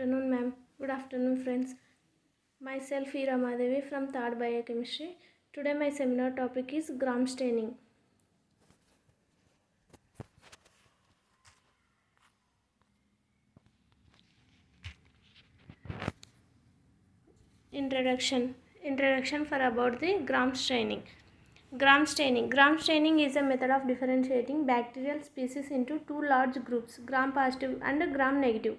afternoon, ma'am. Good afternoon, friends. Myself E.Ramadevi from 3rd Biochemistry. Today my seminar topic is gram staining. Introduction for about the gram staining. Gram staining is a method of differentiating bacterial species into two large groups, gram positive and gram negative.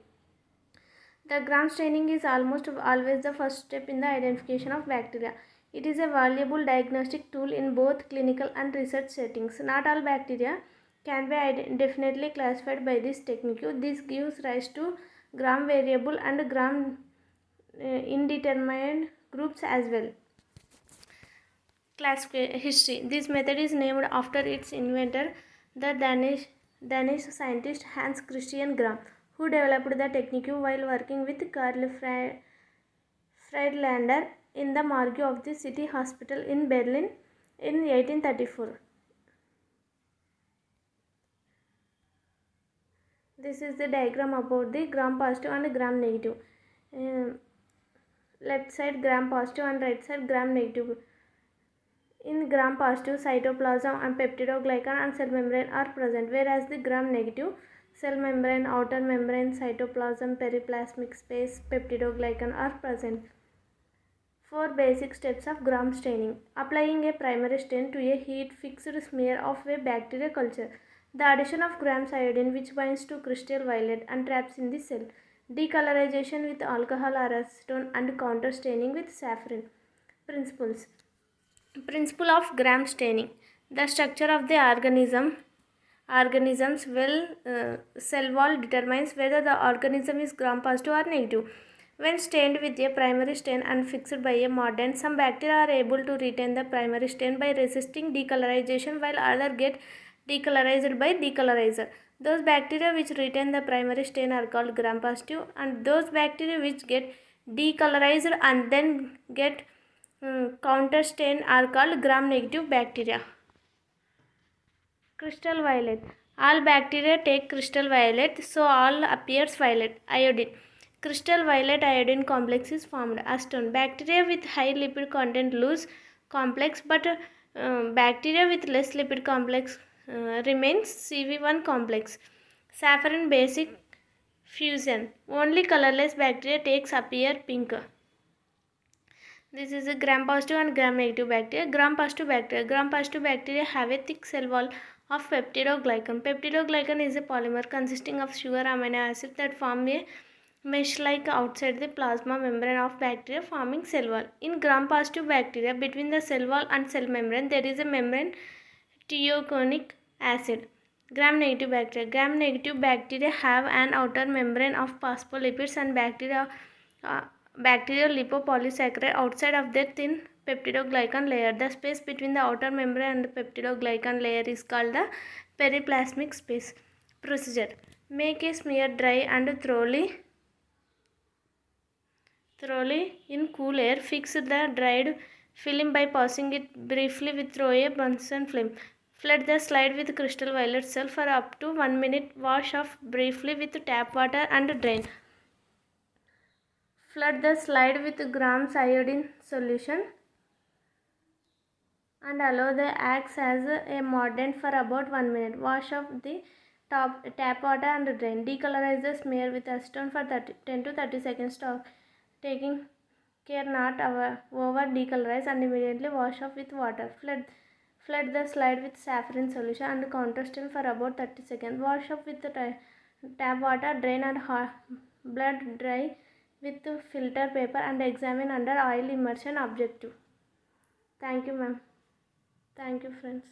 The gram staining is almost always the first step in the identification of bacteria. It is a valuable diagnostic tool in both clinical and research settings. Not all bacteria can be definitely classified by this technique. This gives rise to gram variable and gram indeterminate groups as well. History. This method is named after its inventor, the Danish scientist Hans Christian Gram, who developed the technique while working with Karl Friedlander in the morgue of the City Hospital in Berlin in 1834. This is the diagram about the gram positive and gram negative. Left side gram positive and right side gram negative. In gram positive, cytoplasm and peptidoglycan and cell membrane are present, whereas the gram negative, cell membrane, outer membrane, cytoplasm, periplasmic space, peptidoglycan are present. 4 basic steps of gram staining. Applying a primary stain to a heat-fixed smear of a bacteria culture. The addition of gram iodine, which binds to crystal violet and traps in the cell. Decolorization with alcohol or acetone and counter staining with saffron. Principle of gram staining. The structure of the organism's cell wall determines whether the organism is gram positive or negative. When stained with a primary stain and fixed by a mordant, some bacteria are able to retain the primary stain by resisting decolorization, while others get decolorized by decolorizer. Those bacteria which retain the primary stain are called gram positive, and those bacteria which get decolorized and then get counter stain are called gram negative bacteria. Crystal violet. All bacteria take crystal violet, so all appears violet. Iodine. Crystal violet iodine complex is formed. Acetone. Bacteria with high lipid content lose complex, but bacteria with less lipid complex remains CV1 complex. Saffron basic fusion. Only colorless bacteria takes appear pink. This is a gram positive and gram negative bacteria. Gram positive bacteria. Gram positive bacteria have a thick cell wall of peptidoglycan. Peptidoglycan is a polymer consisting of sugar amino acids that form a mesh-like outside the plasma membrane of bacteria, forming cell wall. In gram positive bacteria, between the cell wall and cell membrane, there is a membrane teichoic acid. Gram negative bacteria. Gram negative bacteria have an outer membrane of phospholipids and bacterial lipopolysaccharide outside of their thin peptidoglycan layer. The space between the outer membrane and the peptidoglycan layer is called the periplasmic space. Procedure. Make a smear dry and thoroughly in cool air. Fix the dried film by passing it briefly through a Bunsen flame. Flood the slide with crystal violet cell for up to 1 minute. Wash off briefly with tap water and drain. Flood the slide with grams iodine solution and allow the acts as a mordant for about 1 minute. Wash off the tap water and drain. Decolorize the smear with acetone for 10 to 30 seconds, taking care not over decolorize, and immediately wash off with water. Flood the slide with saffron solution and counter stain for about 30 seconds. Wash off with the tap water, drain and blood dry with filter paper and examine under oil immersion objective. Thank you, ma'am. Thank you, friends.